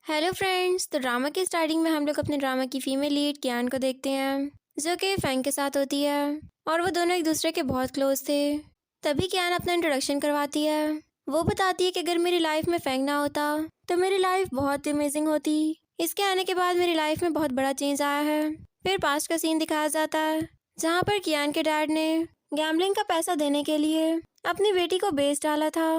Hello friends. तो drama के starting में हम लोग अपने ड्रामा की फीमेल लीड कियान को देखते हैं, जो कि फैंग के साथ होती है और वो दोनों एक दूसरे के बहुत क्लोज थे। तभी कियान अपना इंट्रोडक्शन करवाती है। वो बताती है कि अगर मेरी लाइफ में फैंग ना होता तो मेरी लाइफ बहुत अमेजिंग होती। इसके आने के बाद मेरी लाइफ में बहुत बड़ा चेंज आया है। फिर पास्ट का सीन दिखाया जाता है, जहाँ पर कियान के डैड ने गैम्बलिंग का पैसा देने के लिए अपनी बेटी को बेच डाला था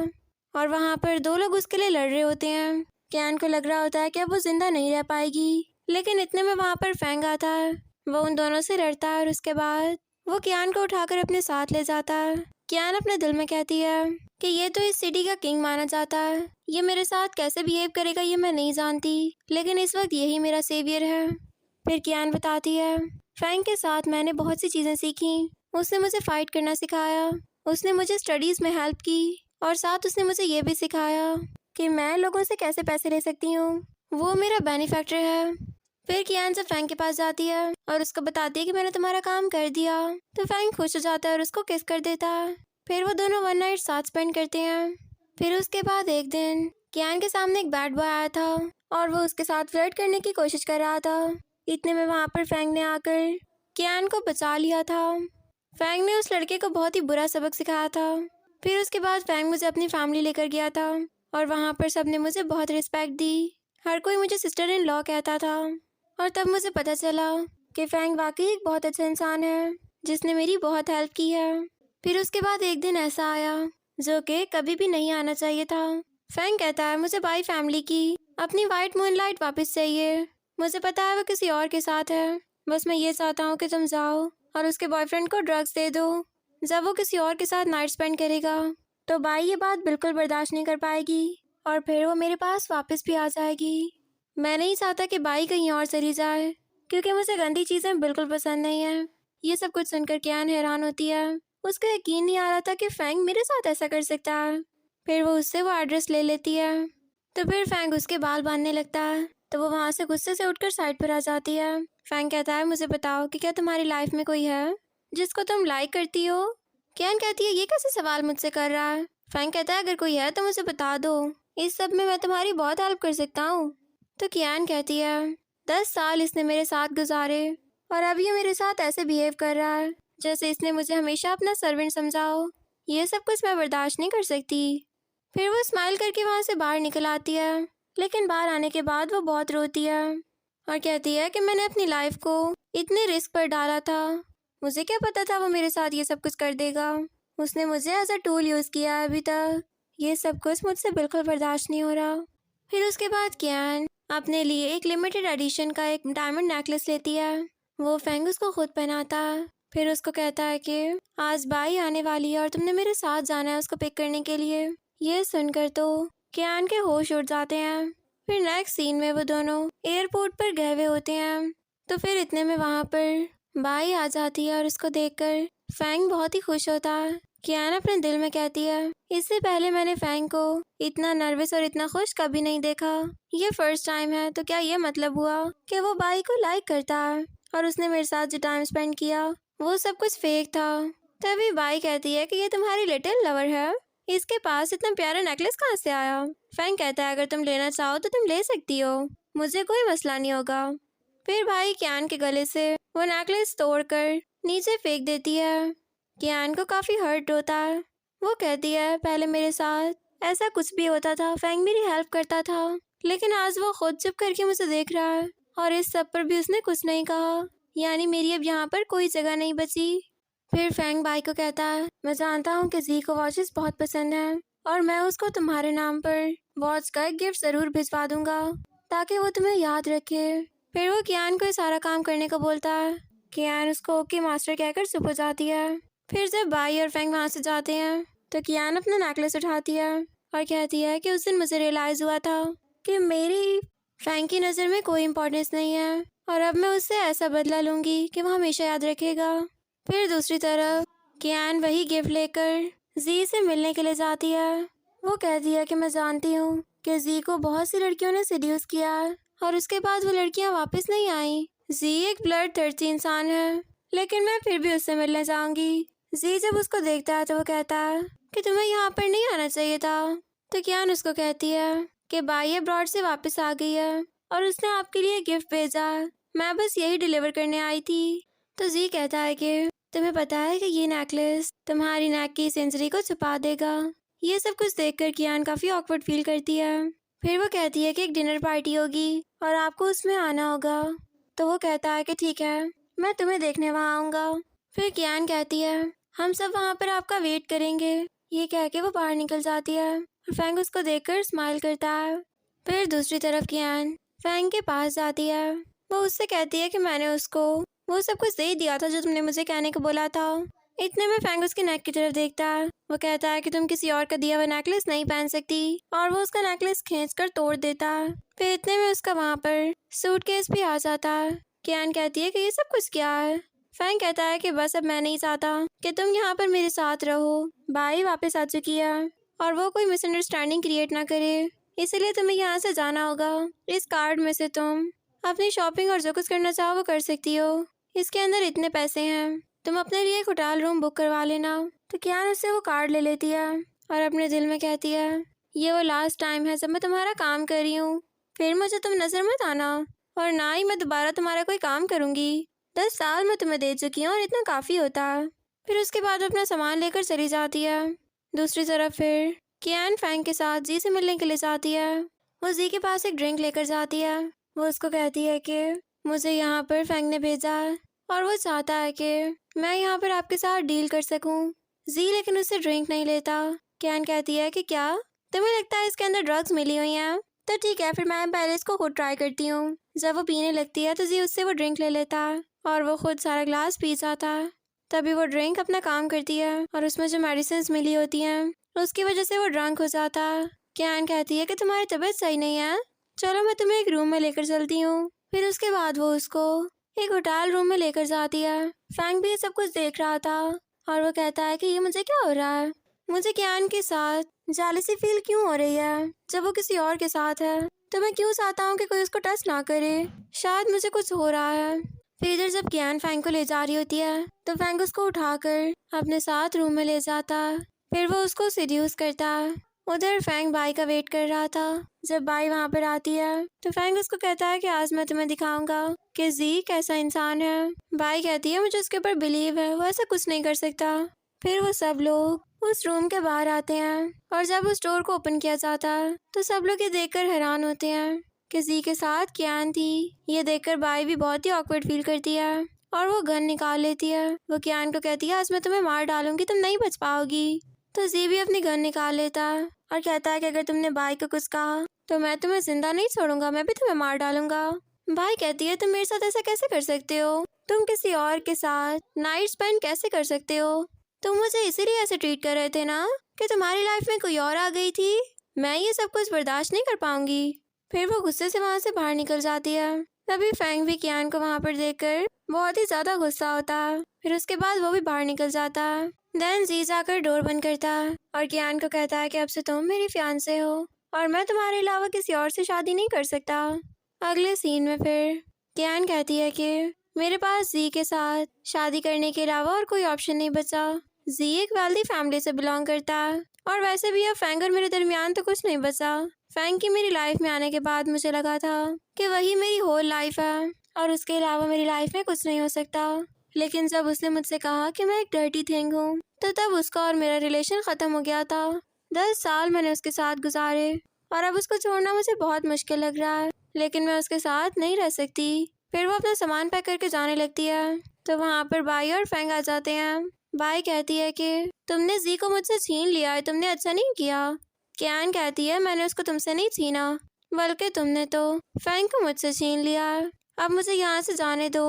और वहाँ पर दो लोग उसके लिए लड़ रहे होते हैं। कियान को लग रहा होता है कि अब वो जिंदा नहीं रह पाएगी, लेकिन इतने में वहाँ पर फैंग आता है। वो उन दोनों से लड़ता है और उसके बाद वो कियान को उठाकर अपने साथ ले जाता है। कियान अपने दिल में कहती है कि ये तो इस सिटी का किंग माना जाता है, ये मेरे साथ कैसे बिहेव करेगा ये मैं नहीं जानती, लेकिन इस वक्त यही मेरा सेवियर है। फिर कियान बताती है, फैंग के साथ मैंने बहुत सी चीज़ें सीखी। उसने मुझे फाइट करना सिखाया, उसने मुझे स्टडीज़ में हेल्प की और साथ उसने मुझे ये भी सिखाया कि मैं लोगों से कैसे पैसे ले सकती हूँ। वो मेरा बेनिफैक्टर है। फिर कियान जब फैंग के पास जाती है और उसको बताती है कि मैंने तुम्हारा काम कर दिया, तो फैंग खुश हो जाता है और उसको किस कर देता है। फिर वो दोनों वन नाइट साथ स्पेंड करते हैं। फिर उसके बाद एक दिन कियान के सामने एक बैड बॉय आया था और वो उसके साथ फ्लर्ट करने की कोशिश कर रहा था। इतने में वहाँ पर फैंग ने आकर कियान को बचा लिया था। फैंग ने उस लड़के को बहुत ही बुरा सबक सिखाया था। फिर उसके बाद फैंग मुझे अपनी फैमिली लेकर गया था और वहाँ पर सबने मुझे बहुत रिस्पेक्ट दी। हर कोई मुझे सिस्टर इन लॉ कहता था और तब मुझे पता चला कि फैंग वाकई एक बहुत अच्छा इंसान है जिसने मेरी बहुत हेल्प की है। फिर उसके बाद एक दिन ऐसा आया जो कि कभी भी नहीं आना चाहिए था। फैंग कहता है, मुझे बाई फैमिली की अपनी वाइट मूनलाइट वापस चाहिए। मुझे पता है वो किसी और के साथ है, बस मैं ये चाहता हूँ कि तुम जाओ और उसके बॉयफ्रेंड को ड्रग्स दे दो। जब वो किसी और के साथ नाइट स्पेंड करेगा तो बाई ये बात बिल्कुल बर्दाश्त नहीं कर पाएगी और फिर वो मेरे पास वापस भी आ जाएगी। मैं नहीं चाहता कि बाई कहीं और चली जाए, क्योंकि मुझे गंदी चीज़ें बिल्कुल पसंद नहीं है। ये सब कुछ सुनकर कियान हैरान होती है। उसको यकीन नहीं आ रहा था कि फैंग मेरे साथ ऐसा कर सकता है। फिर वो उससे वो एड्रेस ले लेती है। तो फिर फैंग उसके बाल बांधने लगता है, तो वो वहाँ से गुस्से से उठकर साइड पर आ जाती है। फैंग कहता है, मुझे बताओ कि क्या तुम्हारी लाइफ में कोई है जिसको तुम लाइक करती हो। कियान कहती है, ये कैसे सवाल मुझसे कर रहा है। फैंग कहता है, अगर कोई है तो मुझे बता दो, इस सब में मैं तुम्हारी बहुत हेल्प कर सकता हूँ। तो कियान कहती है, 10 साल इसने मेरे साथ गुजारे और अब ये मेरे साथ ऐसे बिहेव कर रहा है जैसे इसने मुझे हमेशा अपना सर्वेंट समझा हो। ये सब कुछ मैं बर्दाश्त नहीं कर सकती। फिर वो स्माइल करके वहाँ से बाहर निकल आती है, लेकिन बाहर आने के बाद वो बहुत रोती है और कहती है कि मैंने अपनी लाइफ को इतने रिस्क पर डाला था, मुझे क्या पता था वो मेरे साथ ये सब कुछ कर देगा। उसने मुझे एज अ टूल यूज़ किया है अभी तक। ये सब कुछ मुझसे बिल्कुल बर्दाश्त नहीं हो रहा। फिर उसके बाद कियान अपने लिए एक लिमिटेड एडिशन का एक डायमंड नेकलेस लेती है। वो फैंग उसको खुद पहनाता है। फिर उसको कहता है कि आज बाई आने वाली है और तुमने मेरे साथ जाना है उसको पिक करने के लिए। ये सुनकर तो कियान के होश उड़ जाते हैं। फिर नेक्स्ट सीन में वो दोनों एयरपोर्ट पर गए हुए होते हैं। तो फिर इतने में वहाँ पर बाई आ जाती है और उसको देखकर फैंग बहुत ही खुश होता है। कियान अपने दिल में कहती है, इससे पहले मैंने फैंग को इतना नर्वस और इतना खुश कभी नहीं देखा। ये फर्स्ट टाइम है, तो क्या ये मतलब हुआ कि वो बाई को लाइक करता है और उसने मेरे साथ जो टाइम स्पेंड किया वो सब कुछ फेक था। तभी बाई कहती है कि ये तुम्हारी लिटिल लवर है, इसके पास इतना प्यारा नेकलेस कहाँ से आया। फैंग कहता है, अगर तुम लेना चाहो तो तुम ले सकती हो, मुझे कोई मसला नहीं होगा। फिर भाई कियान के गले से वो नेकलेस तोड़कर नीचे फेंक देती है। कियान को काफ़ी हर्ट होता है। वो कहती है, पहले मेरे साथ ऐसा कुछ भी होता था, फैंग मेरी हेल्प करता था, लेकिन आज वो खुद चुप करके मुझे देख रहा है और इस सब पर भी उसने कुछ नहीं कहा, यानी मेरी अब यहाँ पर कोई जगह नहीं बची। फिर फैंग भाई को कहता है, मैं जानता हूँ कि जी को वॉचेस बहुत पसंद है और मैं उसको तुम्हारे नाम पर वॉच का एक गिफ्ट ज़रूर भिजवा दूंगा ताकि वो तुम्हें याद रखे। फिर वो कियान को ये सारा काम करने को बोलता है। कियान उसको ओके मास्टर कहकर चुप हो जाती है। फिर जब बाई और फैंग वहाँ से जाते हैं तो कियान अपना नेकलेस उठाती है और कहती है कि उस दिन मुझे रियलाइज़ हुआ था कि मेरी फैंग की नज़र में कोई इम्पोर्टेंस नहीं है और अब मैं उससे ऐसा बदला लूँगी कि वो हमेशा याद रखेगा। फिर दूसरी तरफ कियान वही गिफ्ट लेकर जी से मिलने के लिए जाती है। वो कहती है कि मैं जानती हूँ कि जी को बहुत सी लड़कियों ने सीड्यूस किया है और उसके बाद वो लड़कियाँ वापस नहीं आई। जी एक ब्लड थर्स्टी इंसान है, लेकिन मैं फिर भी उससे मिलने जाऊंगी। जी जब उसको देखता है तो वो कहता है कि तुम्हें यहाँ पर नहीं आना चाहिए था। तो कियान उसको कहती है कि बाई अब्रॉड से वापस आ गई है और उसने आपके लिए गिफ्ट भेजा। मैं बस यही डिलीवर करने आई थी। तो जी कहता है कि तुम्हें पता है कि ये नेकलेस तुम्हारी नेक की सेंसरी को छुपा देगा। ये सब कुछ देखकर कियान काफी ऑकवर्ड फील करती है। फिर वो कहती है कि एक डिनर पार्टी होगी और आपको उसमें आना होगा। तो वो कहता है कि ठीक है, मैं तुम्हें देखने वहाँ आऊँगा। फिर कियान कहती है हम सब वहाँ पर आपका वेट करेंगे। ये कह के वो बाहर निकल जाती है और फैंग उसको देखकर स्माइल करता है। फिर दूसरी तरफ कियान फैंग के पास जाती है। वो उससे कहती है कि मैंने उसको वो सब कुछ दे दिया था जो तुमने मुझे कहने को बोला था। इतने में फैंग उसके नेक की तरफ देखता है। वो कहता है कि तुम किसी और का दिया हुआ नेकलेस नहीं पहन सकती और वो उसका नेकलेस खींचकर तोड़ देता है। फिर इतने में उसका वहाँ पर सूटकेस भी आ जाता है। कियान कहती है कि ये सब कुछ क्या है। फैंग कहता है कि बस अब मैं नहीं चाहता कि तुम यहाँ पर मेरे साथ रहो। बाई वापस आ चुकी है और वो कोई मिसअंडरस्टैंडिंग क्रिएट ना करे, इसलिए तुम्हें यहाँ से जाना होगा। इस कार्ड में से तुम अपनी शॉपिंग और जो कुछ करना चाहो वो कर सकती हो। इसके अंदर इतने पैसे हैं, तुम अपने लिए एक होटल रूम बुक करवा लेना। तो कियान उससे वो कार्ड ले लेती है और अपने दिल में कहती है ये वो लास्ट टाइम है जब मैं तुम्हारा काम कर रही हूँ। फिर मुझे तुम नजर मत आना और ना ही मैं दोबारा तुम्हारा कोई काम करूँगी। 10 साल मैं तुम्हें दे चुकी हूँ और इतना काफ़ी होता है। फिर उसके बाद वो अपना सामान लेकर चली जाती है। दूसरी तरफ फिर कियान फैंग के साथ जी से मिलने के लिए जाती है। वो जी के पास एक ड्रिंक लेकर जाती है। वो उसको कहती है कि मुझे यहाँ पर फैंग ने भेजा है और वो चाहता है कि मैं यहाँ पर आपके साथ डील कर सकूँ। जी लेकिन उससे ड्रिंक नहीं लेता। कियान कहती है कि क्या तुम्हें लगता है इसके अंदर ड्रग्स मिली हुई हैं? तो ठीक है, फिर मैं पहले इसको खुद ट्राई करती हूँ। जब वो पीने लगती है तो जी उससे वो ड्रिंक ले लेता है और वो खुद सारा ग्लास पी जाता है। तभी वो ड्रिंक अपना काम करती है और उसमें जो मेडिसिन मिली होती हैं उसकी वजह से वो ड्रंक हो जाता है। कियान कहती है कि तुम्हारी तबीयत सही नहीं है, चलो मैं तुम्हें एक रूम में लेकर चलती हूँ। फिर उसके बाद वो उसको एक होटल रूम में लेकर जाती है। फैंग भी ये सब कुछ देख रहा था और वो कहता है कि ये मुझे क्या हो रहा है। मुझे कियान के साथ जेलसी फील क्यों हो रही है जब वो किसी और के साथ है। तो मैं क्यों चाहता हूँ कि कोई उसको टच ना करे। शायद मुझे कुछ हो रहा है। फिर इधर जब कियान फैंग को ले जा रही होती है तो फैंग उसको उठाकर अपने साथ रूम में ले जाता है। फिर वो उसको सीड्यूस करता है। उधर फैंग बाई का वेट कर रहा था। जब बाई वहाँ पर आती है तो फैंग उसको कहता है कि आज मैं तुम्हें दिखाऊंगा कि जी कैसा इंसान है। बाई कहती है मुझे उसके ऊपर बिलीव है, वो ऐसा कुछ नहीं कर सकता। फिर वो सब लोग उस रूम के बाहर आते हैं और जब उस डोर को ओपन किया जाता है तो सब लोग ये देखकर हैरान होते हैं कि जी के साथ कियान थी। ये देखकर बाई भी बहुत ही ऑकवर्ड फील करती है और वो गन निकाल लेती है। वो कियान को कहती है आज मैं तुम्हें मार डालूंगी, तुम नहीं बच पाओगी। तो जी भी अपनी गन निकाल लेता है और कहता है कि अगर तुमने बाई को कुछ कहा तो मैं तुम्हें जिंदा नहीं छोड़ूंगा, मैं भी तुम्हें मार डालूंगा। बाई कहती है तुम मेरे साथ ऐसा कैसे कर सकते हो, तुम किसी और के साथ नाइट स्पेंड कैसे कर सकते हो। तुम मुझे इसीलिए ऐसे ट्रीट कर रहे थे ना कि तुम्हारी लाइफ में कोई और आ गई थी। मैं ये सब कुछ बर्दाश्त नहीं कर पाऊंगी। फिर वो गुस्से से वहाँ से बाहर निकल जाती है। तभी फैंग भी कियान को वहाँ पर देखकर बहुत ही ज्यादा गुस्सा होता है। फिर उसके बाद वो भी बाहर निकल जाता है। देन जी जाकर डोर बंद करता है और कियान को कहता है कि अब से तुम मेरी फियांसे हो और मैं तुम्हारे अलावा किसी और से शादी नहीं कर सकता। अगले सीन में फिर कियान कहती है कि मेरे पास जी के साथ शादी करने के अलावा और कोई ऑप्शन नहीं बचा। जी एक वेल्दी फैमिली से बिलोंग करता है और वैसे भी अब फैंग और मेरे दरमियान तो कुछ नहीं बचा। फैंग की मेरी लाइफ में आने के बाद मुझे लगा था कि वही मेरी होल लाइफ है और उसके अलावा मेरी लाइफ में कुछ नहीं हो सकता। लेकिन जब उसने मुझसे कहा कि मैं एक डर्टी थिंग हूँ तो तब उसका और मेरा रिलेशन ख़त्म हो गया था। 10 साल मैंने उसके साथ गुजारे और अब उसको छोड़ना मुझे बहुत मुश्किल लग रहा है, लेकिन मैं उसके साथ नहीं रह सकती। फिर वो अपना सामान पैक करके जाने लगती है तो वहाँ पर बाई और फैंग आ जाते हैं। बाई कहती है कि तुमने जी को मुझसे छीन लिया है, तुमने अच्छा नहीं किया। कियान कहती है मैंने उसको तुमसे नहीं छीना, बल्कि तुमने तो फैंग को मुझसे छीन लिया। अब मुझे यहाँ से जाने दो।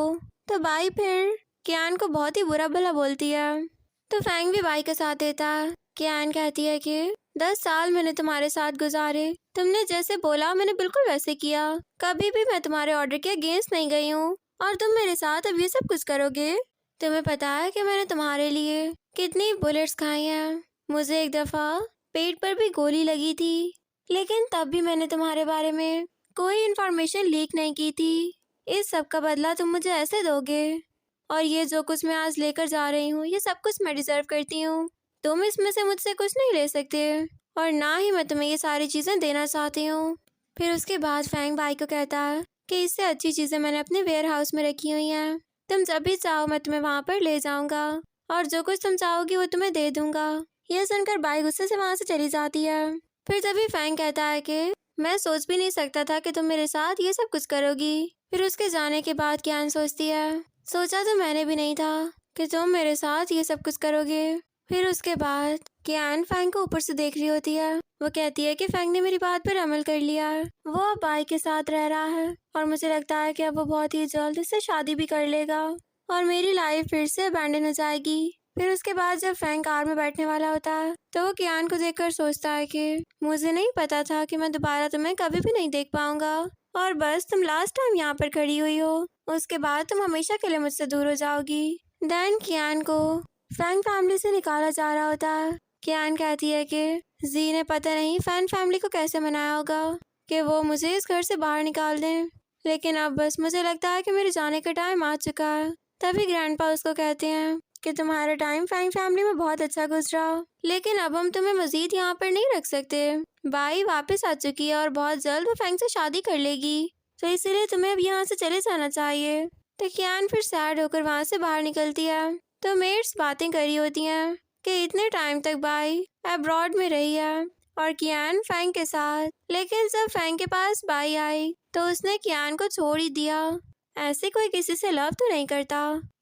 तो बाई फिर कियान को बहुत ही बुरा भला बोलती है। तो फैंग भी बाई का साथ देता है। कियान कहती है कि 10 साल मैंने तुम्हारे साथ गुजारे, तुमने जैसे बोला मैंने बिल्कुल वैसे किया, कभी भी मैं तुम्हारे ऑर्डर के अगेंस्ट नहीं गई हूँ और तुम मेरे साथ अब ये सब कुछ करोगे। तुम्हें पता है कि मैंने तुम्हारे लिए कितनी बुलेट्स खाई हैं। मुझे एक दफ़ा पेट पर भी गोली लगी थी, लेकिन तब भी मैंने तुम्हारे बारे में कोई इन्फॉर्मेशन लीक नहीं की थी। इस सब का बदला तुम मुझे ऐसे दोगे और ये जो कुछ मैं आज लेकर जा रही हूँ ये सब कुछ मैं डिजर्व करती हूँ। तुम इसमें से मुझसे कुछ नहीं ले सकते और ना ही मैं तुम्हें ये सारी चीज़ें देना चाहती हूँ। फिर उसके बाद फैंग बाई को कहता है कि इससे अच्छी चीज़ें मैंने अपने वेयर हाउस में रखी हुई हैं, तुम जब भी चाहो मैं तुम्हें वहाँ पर ले जाऊँगा और जो कुछ तुम चाहोगी वो तुम्हें दे दूँगा। यह सुनकर बाई गुस्से से वहाँ से चली जाती है। फिर तभी फैंग कहता है कि मैं सोच भी नहीं सकता था कि तुम मेरे साथ ये सब कुछ करोगी। फिर उसके जाने के बाद कियान सोचती है, सोचा तो मैंने भी नहीं था कि तुम मेरे साथ ये सब कुछ करोगे। फिर उसके बाद कियान फैंग को ऊपर से देख रही होती है। वो कहती है कि फैंग ने मेरी बात पर अमल कर लिया है, वो अब बाई के साथ रह रहा है और मुझे लगता है कि अब वो बहुत ही जल्द इससे शादी भी कर लेगा और मेरी लाइफ फिर से अबैंडन हो जाएगी। फिर उसके बाद जब फैंग कार में बैठने वाला होता है तो वो कियान को देखकर सोचता है कि मुझे नहीं पता था कि मैं दोबारा तुम्हें कभी भी नहीं देख पाऊंगा और बस तुम लास्ट टाइम यहाँ पर खड़ी हुई हो, उसके बाद तुम हमेशा के लिए मुझसे दूर हो जाओगी। देन कियान को फैंग फैमिली से निकाला जा रहा होता है। कियान कहती है कि जी ने पता नहीं फैंग फैमिली को कैसे मनाया होगा कि वो मुझे इस घर से बाहर निकाल दें, लेकिन अब बस मुझे लगता है कि मेरे जाने का टाइम आ चुका है। तभी ग्रैंडपा उसको कहते हैं कि तुम्हारा टाइम फैंग फैमिली में बहुत अच्छा गुजरा, लेकिन अब हम तुम्हें मजीद यहाँ पर नहीं रख सकते। बाई वापस आ चुकी है और बहुत जल्द वो फैंग से शादी कर लेगी, तो इसीलिए तुम्हें अब यहाँ से चले जाना चाहिए। तो कियान फिर सैड होकर वहाँ से बाहर निकलती है। तो मेट्स बातें करी होती हैं कि इतने टाइम तक बाई अब्रॉड में रही है और कियान फैंग के साथ, लेकिन जब फैंग के पास बाई आई तो उसने कियान को छोड़ ही दिया। ऐसे कोई किसी से लव तो नहीं करता।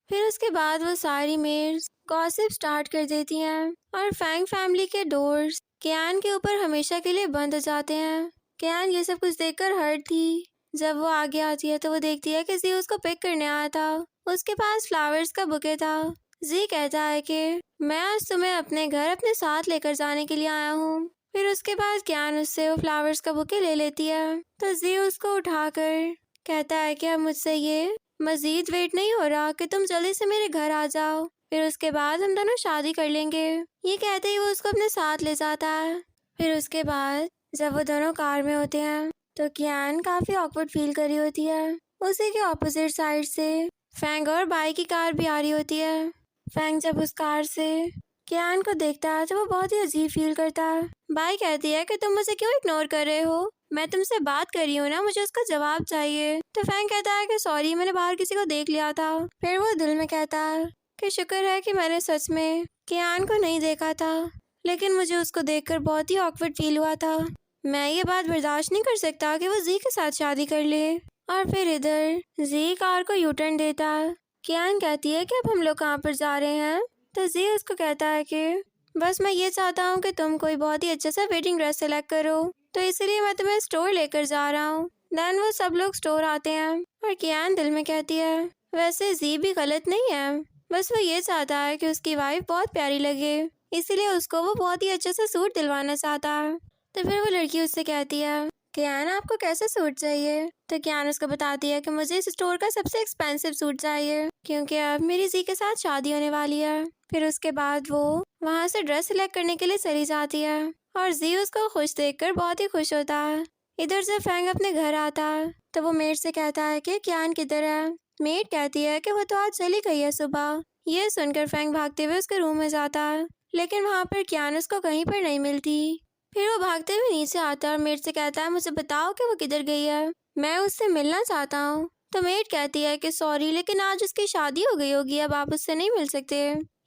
फिर उसके बाद वो सारी मेट्स गॉसिप स्टार्ट कर देती हैं और फैंग फैमिली के डोर्स कियान के ऊपर हमेशा के लिए बंद हो जाते हैं। कियान ये सब कुछ देखकर हर्ट थी। जब वो आगे आती है तो वो देखती है कि जी उसको पिक करने आया था, उसके पास फ्लावर्स का बुके था। जी कहता है कि मैं आज तुम्हें अपने घर अपने साथ लेकर जाने के लिए आया हूँ। फिर उसके बाद कियान उससे वो फ्लावर्स का बुके ले लेती है तो जी उसको उठाकर कहता है कि अब मुझसे ये मजीद वेट नहीं हो रहा कि तुम जल्दी से मेरे घर आ जाओ, फिर उसके बाद हम दोनों शादी कर लेंगे। ये कहते ही वो उसको अपने साथ ले जाता है। फिर उसके बाद जब वो दोनों कार में होते हैं तो कियान काफी ऑकवर्ड फील कर रही होती है। उसी के ऑपोजिट साइड से फैंग और बाई की कार भी आ रही होती है। फैंग जब उस कार से कियान को देखता है तो वो बहुत ही अजीब फील करता है। बाई कहती है कि तुम मुझे क्यों इग्नोर कर रहे हो, मैं तुमसे बात कर रही हूँ ना, मुझे उसका जवाब चाहिए। तो फैंग कहता है कि सॉरी मैंने बाहर किसी को देख लिया था। फिर वो दिल में कहता है कि शुक्र है कि मैंने सच में कियान को नहीं देखा था, लेकिन मुझे उसको देखकर बहुत ही ऑकवर्ड फील हुआ था। मैं ये बात बर्दाश्त नहीं कर सकता कि वो जी के साथ शादी कर ले। और फिर इधर जी कार को यू टर्न देता है। कियान कहती है कि अब हम लोग कहाँ पर जा रहे हैं, तो जी उसको कहता है कि बस मैं ये चाहता हूँ कि तुम कोई बहुत ही अच्छा सा वेडिंग ड्रेस सेलेक्ट करो, तो इसलिए मैं तुम्हें स्टोर लेकर जा रहा हूँ। देन वो सब लोग स्टोर आते हैं और कियान दिल में कहती है वैसे जी भी गलत नहीं है, बस वो ये चाहता है कि उसकी वाइफ बहुत प्यारी लगे, इसीलिए उसको वो बहुत ही अच्छा सा सूट दिलवाना चाहता है। तो फिर वो लड़की उससे कहती है कियान आपको कैसा सूट चाहिए, तो कियान उसको बताती है कि मुझे इस स्टोर का सबसे एक्सपेंसिव सूट चाहिए क्योंकि अब मेरी जी के साथ शादी होने वाली है। फिर उसके बाद वो वहाँ से ड्रेस सिलेक्ट करने के लिए चली जाती है और जी उसको खुश देखकर बहुत ही खुश होता है। इधर जब फैंग अपने घर आता है तो वो मेट से कहता है कि कियान किधर है। मेट कहती है कि वो तो आज चली गई है सुबह। ये सुनकर फैंग भागते हुए उसके रूम में जाता है, लेकिन वहाँ पर कियान उसको कहीं पर नहीं मिलती। फिर वो भागते हुए नीचे आता है और मेट से कहता है मुझे बताओ कि वो किधर गई है, मैं उससे मिलना चाहता हूँ। तो मेट कहती है कि सॉरी लेकिन आज उसकी शादी हो गई होगी, अब आप उससे नहीं मिल सकते।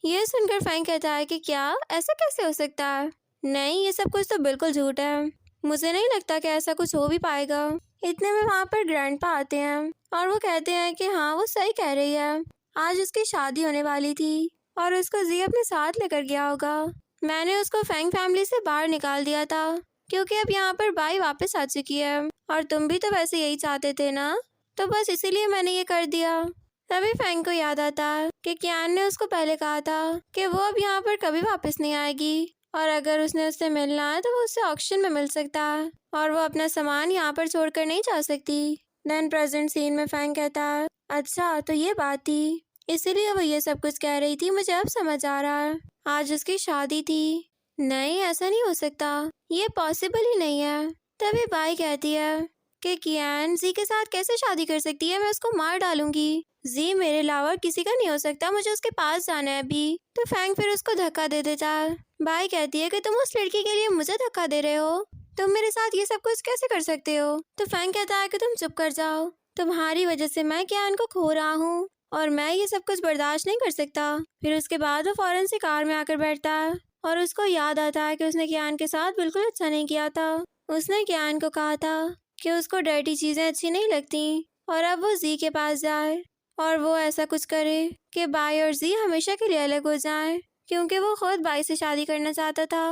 ये सुनकर फैंग कहता है कि क्या ऐसा कैसे हो सकता है, नहीं ये सब कुछ तो बिल्कुल झूठ है, मुझे नहीं लगता कि ऐसा कुछ हो भी पाएगा। इतने में वहाँ पर ग्रैंडपा आते हैं और वो कहते हैं कि हाँ वो सही कह रही है, आज उसकी शादी होने वाली थी और उसको जी अपने साथ लेकर गया होगा। मैंने उसको फैंग फैमिली से बाहर निकाल दिया था क्योंकि अब यहाँ पर बाई वापस आ चुकी है और तुम भी तो वैसे यही चाहते थे ना, तो बस इसीलिए मैंने ये कर दिया। तभी फैंग को याद आता कि कियान ने उसको पहले कहा था कि वो अब यहाँ पर कभी वापस नहीं आएगी और अगर उसने उससे मिलना है तो वो उससे ऑक्शन में मिल सकता है और वो अपना सामान यहाँ पर छोड़कर नहीं जा सकती। देन प्रेजेंट सीन में फैंग कहता है अच्छा तो ये बात थी, इसीलिए वो ये सब कुछ कह रही थी, मुझे अब समझ आ रहा है, आज उसकी शादी थी। नहीं ऐसा नहीं हो सकता, ये पॉसिबल ही नहीं है। तभी बाई कहती है कि कियान जी के साथ कैसे शादी कर सकती है, मैं उसको मार डालूंगी, जी मेरे अलावा किसी का नहीं हो सकता, मुझे उसके पास जाना है अभी। तो फैंग फिर उसको धक्का दे देता है बाई कहती है कि तुम उस लड़की के लिए मुझे धक्का दे रहे हो, तुम मेरे साथ ये सब कुछ कैसे कर सकते हो। तो फैंग कहता है कि तुम चुप कर जाओ, तुम्हारी वजह से मैं कियान को खो रहा हूँ और मैं ये सब कुछ बर्दाश्त नहीं कर सकता। फिर उसके बाद वो फौरन से कार में आकर बैठता है और उसको याद आता है कि उसने कियान के साथ बिल्कुल अच्छा नहीं किया था। उसने कियान को कहा था कि उसको डर्टी चीजें अच्छी नहीं लगती और अब वो जी के पास जाए और वो ऐसा कुछ करे कि बाई और जी हमेशा के लिए अलग हो जाएं, क्योंकि वो खुद बाई से शादी करना चाहता था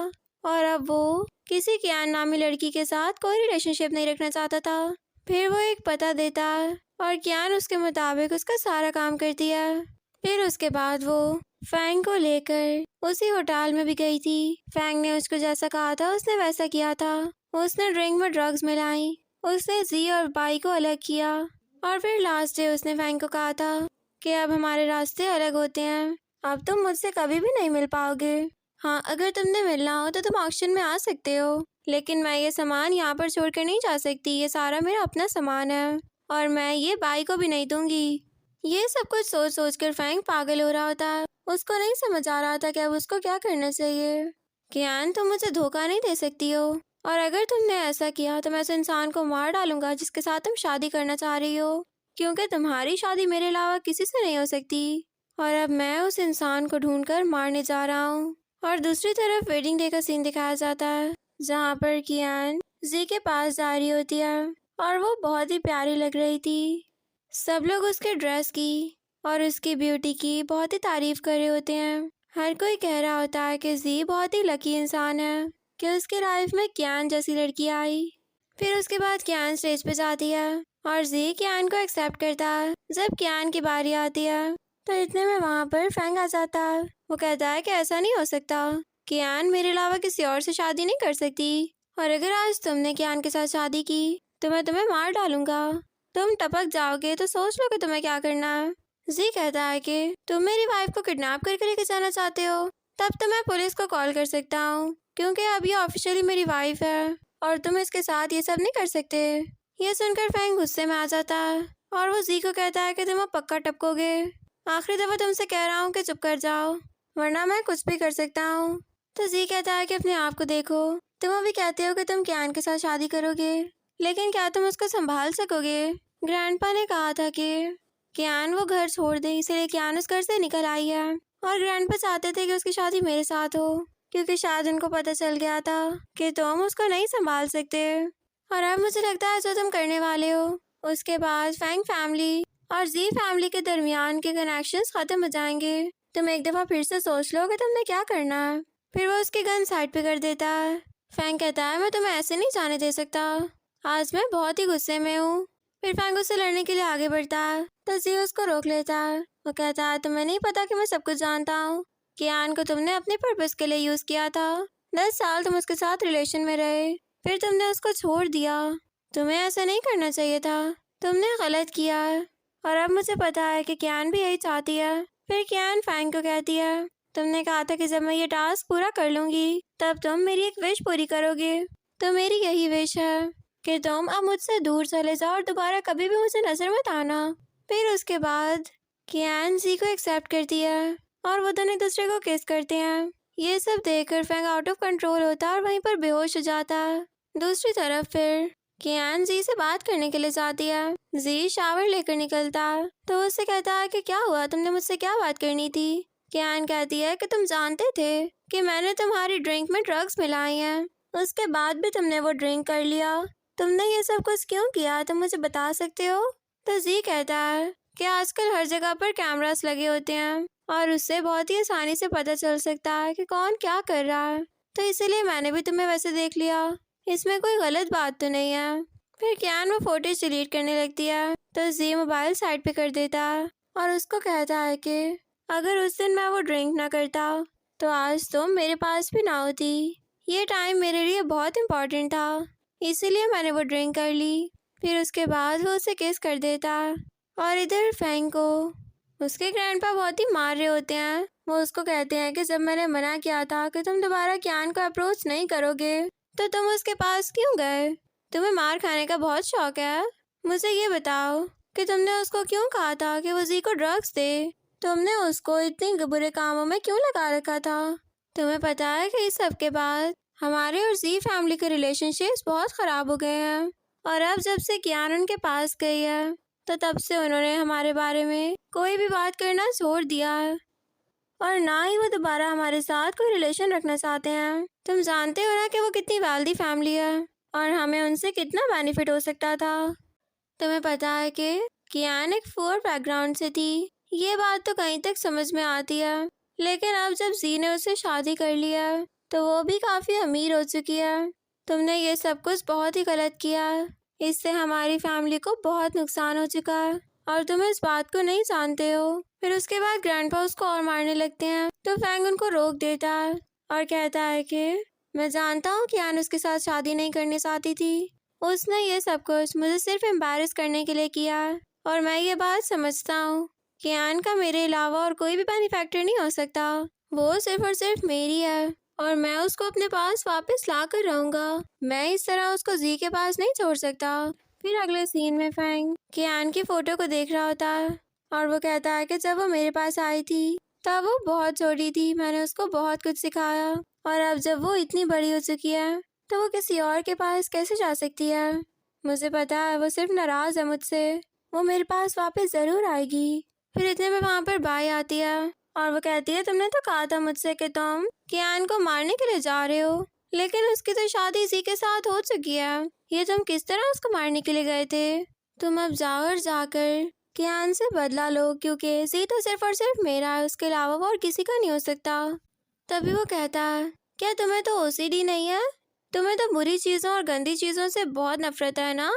और अब वो किसी कियान नामी लड़की के साथ कोई रिलेशनशिप नहीं रखना चाहता था। फिर वो एक पता देता है और कियान उसके मुताबिक उसका सारा काम करती है। फिर उसके बाद वो फैंग को लेकर उसी होटल में भी गई थी। फैंग ने उसको जैसा कहा था उसने वैसा किया था। उसने ड्रिंक में ड्रग्स मिलाई, उसने जी और बाई को अलग किया और फिर लास्ट डे उसने फैंग को कहा था कि अब हमारे रास्ते अलग होते हैं, अब तुम मुझसे कभी भी नहीं मिल पाओगे। हाँ, अगर तुमने मिलना हो तो तुम ऑक्शन में आ सकते हो, लेकिन मैं ये सामान यहाँ पर छोड़कर नहीं जा सकती, ये सारा मेरा अपना सामान है और मैं ये बाई को भी नहीं दूंगी। ये सब कुछ सोच सोच कर फैंग पागल हो रहा होता है। उसको नहीं समझ आ रहा था कि अब उसको क्या करना चाहिए। कियान, तुम मुझे धोखा नहीं दे सकती हो और अगर तुमने ऐसा किया तो मैं उस इंसान को मार डालूंगा जिसके साथ तुम शादी करना चाह रही हो, क्योंकि तुम्हारी शादी मेरे अलावा किसी से नहीं हो सकती और अब मैं उस इंसान को ढूंढकर मारने जा रहा हूँ। और दूसरी तरफ वेडिंग डे का सीन दिखाया जाता है जहाँ पर कियान जी के पास जा रही होती है और वो बहुत ही प्यारी लग रही थी। सब लोग उसके ड्रेस की और उसकी ब्यूटी की बहुत ही तारीफ कर रहे होते हैं। हर कोई कह रहा होता है कि जी बहुत ही लकी इंसान है कि उसकी लाइफ में कियान जैसी लड़की आई। फिर उसके बाद कियान स्टेज पे जाती है और जी कियान को एक्सेप्ट करता है। जब कियान की बारी आती है तो इतने में वहाँ पर फैंग आ जाता है। वो कहता है कि ऐसा नहीं हो सकता, कियान मेरे अलावा किसी और से शादी नहीं कर सकती और अगर आज तुमने कियान के साथ शादी की तो मैं तुम्हें मार डालूंगा। तुम टपक जाओगे तो सोच लो कि तुम्हें क्या करना है। जी कहता है कि तुम मेरी वाइफ को किडनैप करके लेके जाना चाहते हो, तब तो मैं पुलिस को कॉल कर सकता हूँ, क्योंकि अब ये ऑफिशियली मेरी वाइफ है और तुम इसके साथ ये सब नहीं कर सकते। ये सुनकर फैंग गुस्से में आ जाता है और वो जी को कहता है कि तुम अब पक्का टपकोगे। आखिरी दफा तुमसे कह रहा हूँ कि चुप कर जाओ, वरना मैं कुछ भी कर सकता हूँ। तो जी कहता है कि अपने आप को देखो, तुम अभी कहते हो कि तुम कियान के साथ शादी करोगे, लेकिन क्या तुम उसको संभाल सकोगे। ग्रैंडपा ने कहा था कि कियान वो घर छोड़ दे, इसलिए कियान उस घर से निकल आई है और ग्रैंडपा चाहते थे कि उसकी शादी मेरे साथ हो, क्योंकि शायद उनको पता चल गया था कि तुम उसको नहीं संभाल सकते। और अब मुझे लगता है जो तुम करने वाले हो उसके बाद फैंग फैमिली और जी फैमिली के दरमियान के कनेक्शंस खत्म हो जाएंगे। तुम एक दफा फिर से सोच लो कि तुमने क्या करना है। फिर वो उसकी गन साइड पे कर देता है। फैंग कहता है मैं तुम्हें ऐसे नहीं जाने दे सकता, आज मैं बहुत ही गुस्से में हूँ। फिर फैंग उससे लड़ने के लिए आगे बढ़ता है तो जी उसको रोक लेता है। वो कहता है तुम्हें नहीं पता कि मैं सब कुछ जानता हूँ। कियान को तुमने अपने पर्पस के लिए यूज किया था, 10 साल तुम उसके साथ रिलेशन में रहे, फिर तुमने उसको छोड़ दिया। तुम्हें ऐसा नहीं करना चाहिए था, तुमने गलत किया और अब मुझे पता है कि कियान भी यही चाहती है। फिर कियान फैंग को कहती है तुमने कहा था कि जब मैं ये टास्क पूरा कर लूंगी तब तुम मेरी एक विश पूरी करोगे, तो मेरी यही विश है कि तुम अब मुझसे दूर चले जाओ और दोबारा कभी भी मुझे नजर मत आना। फिर उसके बाद कियान जी को एक्सेप्ट करती है और वो दोनों एक दूसरे को किस करते हैं। ये सब देखकर फैंग आउट ऑफ कंट्रोल होता है और वहीं पर बेहोश हो जाता है। दूसरी तरफ फिर कियान जी से बात करने के लिए जाती है। जी शावर लेकर निकलता है तो उससे कहता है कि क्या हुआ, तुमने मुझसे क्या बात करनी थी। कियान कहती है कि तुम जानते थे कि मैंने तुम्हारी ड्रिंक में ड्रग्स मिलाई हैं, उसके बाद भी तुमने वो ड्रिंक कर लिया, तुमने ये सब कुछ क्यों किया, तुम मुझे बता सकते हो। तो जी कहता है कि आजकल हर जगह पर कैमरास लगे होते हैं और उससे बहुत ही आसानी से पता चल सकता है कि कौन क्या कर रहा है, तो इसीलिए मैंने भी तुम्हें वैसे देख लिया, इसमें कोई गलत बात तो नहीं है। फिर कियान वो फोटोज डिलीट करने लगती है तो जी मोबाइल साइड पे कर देता है और उसको कहता है कि अगर उस दिन मैं वो ड्रिंक ना करता तो आज तुम मेरे पास भी ना होती, ये टाइम मेरे लिए बहुत इम्पोर्टेंट था, इसीलिए मैंने वो ड्रिंक कर ली। फिर उसके बाद वो उसे किस कर देता और इधर फैंग को उसके ग्रैंडपा बहुत ही मार रहे होते हैं। वो उसको कहते हैं कि जब मैंने मना किया था कि तुम दोबारा कियान को अप्रोच नहीं करोगे तो तुम उसके पास क्यों गए, तुम्हें मार खाने का बहुत शौक है। मुझे ये बताओ कि तुमने उसको क्यों कहा था कि वो जी को ड्रग्स दे, तुमने उसको इतने बुरे कामों में क्यों लगा रखा था। तुम्हें पता है कि इस सब के बाद हमारे और जी फैमिली के रिलेशनशिप्स बहुत ख़राब हो गए हैं। और अब जब से कियान उनके पास गई है तो तब से उन्होंने हमारे बारे में कोई भी बात करना छोड़ दिया है और ना ही वो दोबारा हमारे साथ कोई रिलेशन रखना चाहते हैं। तुम जानते हो ना कि वो कितनी वेल्दी फैमिली है और हमें उनसे कितना बेनिफिट हो सकता था। तुम्हें पता है कि कियान एक पुअर बैकग्राउंड से थी, ये बात तो कहीं तक समझ में आती है, लेकिन अब जब जी ने उससे शादी कर लिया तो वो भी काफ़ी अमीर हो चुकी है। तुमने ये सब कुछ बहुत ही गलत किया है, इससे हमारी फैमिली को बहुत नुकसान हो चुका है और तुम इस बात को नहीं जानते हो। फिर उसके बाद ग्रैंडपा उसको और मारने लगते हैं तो फैंग उनको रोक देता है और कहता है कि मैं जानता हूँ कि कियान उसके साथ शादी नहीं करनी चाहती थी, उसने ये सब कुछ मुझे सिर्फ एम्बैरस करने के लिए किया और मैं ये बात समझता हूँ कि कियान का मेरे अलावा और कोई भी बेनिफैक्टर नहीं हो सकता, वो सिर्फ और सिर्फ मेरी है और मैं उसको अपने पास वापस ला कर रहूँगा। मैं इस तरह उसको जी के पास नहीं छोड़ सकता। फिर अगले सीन में फैंग कियान की फोटो को देख रहा होता है और वो कहता है कि जब वो मेरे पास आई थी तब वो बहुत छोटी थी, मैंने उसको बहुत कुछ सिखाया और अब जब वो इतनी बड़ी हो चुकी है तो वो किसी और के पास कैसे जा सकती है। मुझे पता है वो सिर्फ नाराज है मुझसे, वो मेरे पास वापस ज़रूर आएगी। फिर इतने में वहाँ पर बाई आती है और वो कहती है तुमने तो कहा था मुझसे कि तुम कियान को मारने के लिए जा रहे हो, लेकिन उसकी तो शादी इसी के साथ हो चुकी है, ये तुम किस तरह उसको मारने के लिए गए थे। तुम अब जाओ और जाकर कियान से बदला लो क्योंकि जी तो सिर्फ और सिर्फ मेरा है, उसके अलावा वो और किसी का नहीं हो सकता। तभी वो कहता है क्या तुम्हें तो ओसीडी नहीं है, तुम्हें तो बुरी चीज़ों और गंदी चीज़ों से बहुत नफरत है ना,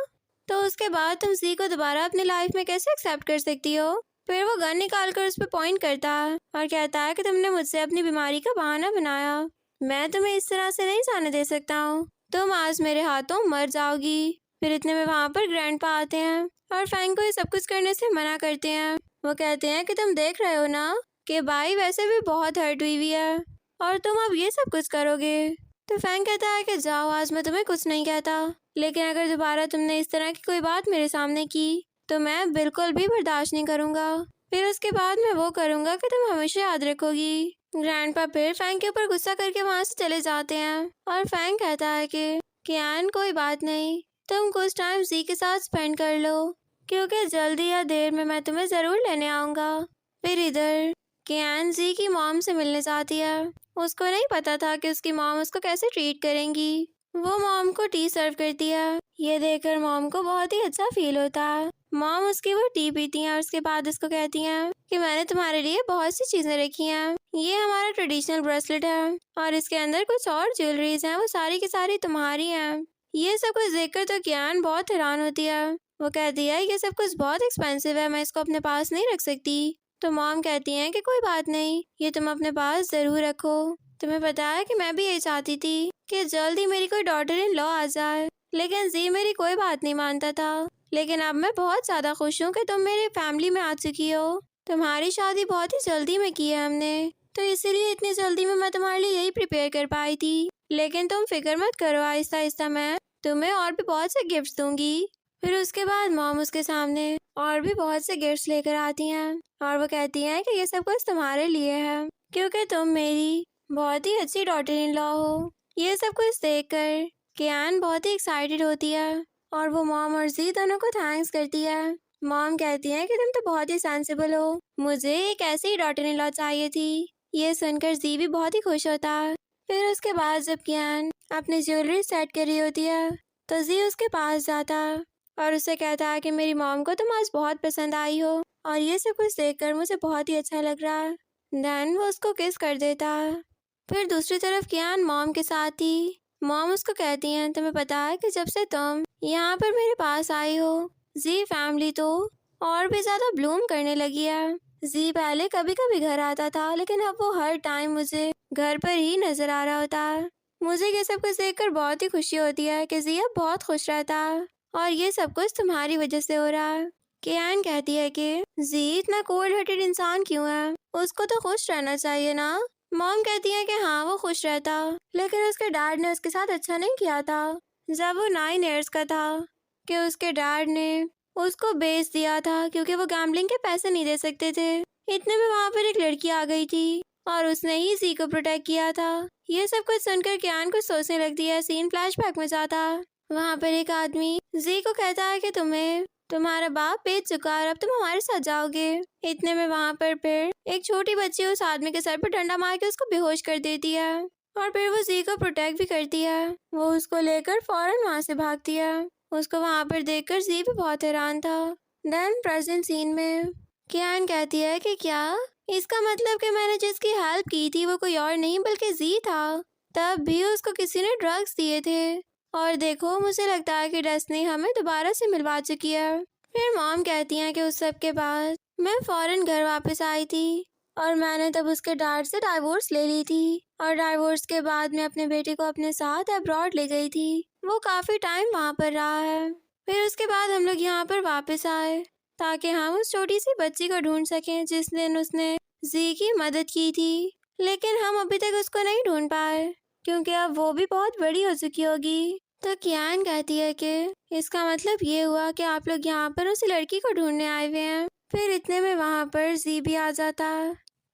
तो उसके बाद तुम जी को दोबारा अपनी लाइफ में कैसे एक्सेप्ट कर सकती हो। फिर वो गन निकाल कर उस पर पॉइंट करता है और कहता है कि तुमने मुझसे अपनी बीमारी का बहाना बनाया, मैं तुम्हें इस तरह से नहीं जाने दे सकता हूँ, तुम आज मेरे हाथों मर जाओगी। फिर इतने में वहाँ पर ग्रैंडपा आते हैं और फैंग को ये सब कुछ करने से मना करते हैं। वो कहते हैं कि तुम देख रहे हो ना कि बाई वैसे भी बहुत हर्ट हुई हुई है और तुम अब ये सब कुछ करोगे। तो फैंग कहता है कि जाओ, आज मैं तुम्हें कुछ नहीं कहता, लेकिन अगर दोबारा तुमने इस तरह की कोई बात मेरे सामने की तो मैं बिल्कुल भी बर्दाश्त नहीं करूँगा। फिर उसके बाद मैं वो करूँगा कि तुम हमेशा याद रखोगी। ग्रैंडपा फिर फैंग के ऊपर गुस्सा करके वहाँ से चले जाते हैं और फैंग कहता है कि कियान कोई बात नहीं, तुम कुछ टाइम जी के साथ स्पेंड कर लो क्योंकि जल्दी या देर में मैं तुम्हें ज़रूर लेने आऊँगा। फिर इधर कियान जी की मॉम से मिलने जाती है, उसको नहीं पता था कि उसकी मॉम उसको कैसे ट्रीट करेंगी। वो मॉम को टी सर्व करती है, ये देखकर मॉम को बहुत ही अच्छा फील होता है। मॉम उसकी वो टी पीती हैं और उसके बाद उसको कहती हैं कि मैंने तुम्हारे लिए बहुत सी चीज़ें रखी हैं, ये हमारा ट्रेडिशनल ब्रेसलेट है और इसके अंदर कुछ और ज्वेलरीज हैं, वो सारी की सारी तुम्हारी हैं। ये सब कुछ देखकर तो कियान बहुत हैरान होती है, वो कहती है ये सब कुछ बहुत एक्सपेंसिव है, मैं इसको अपने पास नहीं रख सकती। तो मॉम कहती हैं कि कोई बात नहीं, ये तुम अपने पास ज़रूर रखो। तुम्हें पता है कि मैं भी यही चाहती थी कि जल्दी मेरी कोई डॉटर इन लॉ आ जाए, लेकिन जी मेरी कोई बात नहीं मानता था। लेकिन अब मैं बहुत ज़्यादा खुश हूँ कि तुम मेरी फैमिली में आ चुकी हो, तुम्हारी शादी बहुत ही जल्दी में की है हमने, तो इसीलिए इतनी जल्दी में मैं तुम्हारे लिए यही प्रिपेयर कर पाई थी। लेकिन तुम फिक्र मत करो, आहिस्ता आहिस्ता मैं तुम्हें और भी बहुत से गिफ्ट्स दूंगी। फिर उसके बाद मॉम उसके सामने और भी बहुत से गिफ्ट्स लेकर आती हैं और वो कहती हैं कि ये सब कुछ तुम्हारे लिए है क्योंकि तुम मेरी बहुत ही अच्छी डॉटर इन लॉ हो। ये सब कुछ देखकर कियान बहुत ही एक्साइटेड होती है और वो मॉम और जी दोनों को थैंक्स करती है। मॉम कहती है कि तुम तो बहुत ही सेंसिबल हो, मुझे एक ऐसी ही डॉटर इन लॉ चाहिए थी। ये सुनकर जी भी बहुत ही खुश होता है। फिर उसके बाद जब कियान अपनी ज्वेलरी सेट कर रही होती है तो जी उसके पास जाता है और उसे कहता है कि मेरी मॉम को तुम आज बहुत पसंद आई हो और ये सब कुछ देखकर मुझे बहुत ही अच्छा लग रहा है। देन वो उसको किस कर देता है। फिर दूसरी तरफ कियान मॉम के साथ थी। मॉम उसको कहती हैं तुम्हें पता है कि जब से तुम यहाँ पर मेरे पास आई हो जी फैमिली तो और भी ज़्यादा ब्लूम करने लगी है। जी पहले कभी कभी घर आता था लेकिन अब वो हर टाइम मुझे घर पर ही नजर आ रहा होता है। मुझे ये सब कुछ देखकर बहुत ही खुशी होती है कि जी अब बहुत खुश रहता है और ये सब कुछ तुम्हारी वजह से हो रहा है। कियान कहती है कि जी इतना कोल्ड हार्टेड इंसान क्यों है, उसको तो खुश रहना चाहिए ना। मॉम कहती है कि हाँ वो खुश रहता, लेकिन उसके डैड ने उसके साथ अच्छा नहीं किया था जब वो 9 ईयर्स का था कि उसके डैड ने उसको बेच दिया था क्योंकि वो गैम्बलिंग के पैसे नहीं दे सकते थे। इतने में वहाँ पर एक लड़की आ गई थी और उसने ही जी को प्रोटेक्ट किया था। ये सब कुछ सुनकर कियान कुछ सोचने लगती है। सीन फ्लैशबैक में जाता। वहाँ पर एक आदमी जी को कहता है कि तुम्हारा बाप बेच चुका है और अब तुम हमारे साथ जाओगे। इतने में वहाँ पर फिर एक छोटी बच्ची उस आदमी के सर पर डंडा मार के उसको बेहोश कर देती है और फिर वो जी को प्रोटेक्ट भी करती है। वो उसको लेकर फौरन वहाँ से भागती है। उसको वहाँ पर देखकर जी भी बहुत हैरान था। देन प्रेजेंट सीन में कियान कहती है कि क्या इसका मतलब कि मैंने जिसकी हेल्प की थी वो कोई और नहीं बल्कि जी था। तब भी उसको किसी ने ड्रग्स दिए थे और देखो मुझे लगता है कि डेस्टिनी हमें दोबारा से मिलवा चुकी है। फिर मॉम कहती हैं कि उस सब के बाद मैं फौरन घर वापस आई थी और मैंने तब उसके डैड से डाइवोर्स ले ली थी और डाइवोर्स के बाद मैं अपने बेटे को अपने साथ अब्रॉड ले गई थी। वो काफ़ी टाइम वहाँ पर रहा है। फिर उसके बाद हम लोग यहाँ पर वापस आए ताकि हम उस छोटी सी बच्ची को ढूंढ सकें जिस दिन उसने जी की मदद की थी, लेकिन हम अभी तक उसको नहीं ढूंढ पाए क्योंकि अब वो भी बहुत बड़ी हो चुकी होगी। तो कियान कहती है कि इसका मतलब ये हुआ कि आप लोग यहाँ पर उस लड़की को ढूंढने आए हुए हैं। फिर इतने में वहाँ पर जी भी आ जाता है।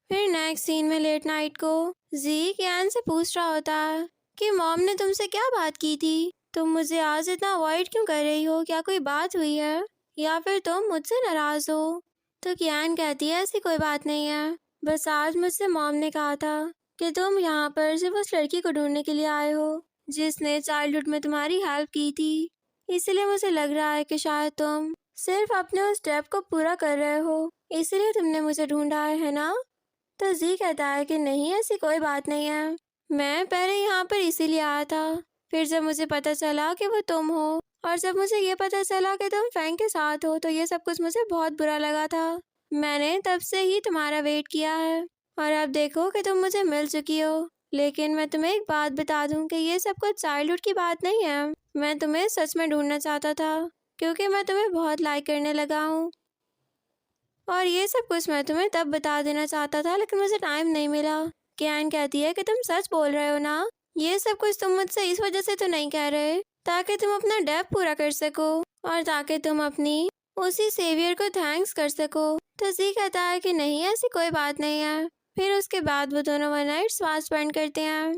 फिर नेक्स्ट सीन में लेट नाइट को जी कियान से पूछ रहा होता है कि मॉम ने तुमसे क्या बात की थी, तुम मुझे आज इतना अवॉइड क्यों कर रही हो, क्या कोई बात हुई है या फिर तुम मुझसे नाराज हो। तो कियान कहती है ऐसी कोई बात नहीं है, बस आज मुझसे मॉम ने कहा था कि तुम यहाँ पर सिर्फ उस लड़की को ढूंढने के लिए आए हो जिसने चाइल्डहुड में तुम्हारी हेल्प की थी। इसलिए मुझे लग रहा है कि शायद तुम सिर्फ अपने उस स्टेप को पूरा कर रहे हो, इसलिए तुमने मुझे ढूंढा है ना। तो जी कहता है कि नहीं ऐसी कोई बात नहीं है, मैं पहले यहाँ पर इसीलिए आया था। फिर जब मुझे पता चला कि वो तुम हो और जब मुझे ये पता चला कि तुम फैंग के साथ हो तो ये सब कुछ मुझे बहुत बुरा लगा था। मैंने तब से ही तुम्हारा वेट किया है और अब देखो कि तुम मुझे मिल चुकी हो। लेकिन मैं तुम्हें एक बात बता दूं कि ये सब कुछ चाइल्डहुड की बात नहीं है। मैं तुम्हें सच में ढूंढना चाहता था क्योंकि मैं तुम्हें बहुत लाइक करने लगा हूँ और ये सब कुछ मैं तुम्हें तब बता देना चाहता था लेकिन मुझे टाइम नहीं मिला। कियान कहती है कि तुम सच बोल रहे हो ना, ये सब कुछ तुम मुझसे इस वजह से तो नहीं कह रहे ताकि तुम अपना डेब पूरा कर सको और ताकि तुम अपनी उसी सेवियर को थैंक्स कर सको। तो जी कहता है कि नहीं ऐसी कोई बात नहीं है। फिर उसके बाद वो दोनों वन नाइट स्वास बंद करते हैं।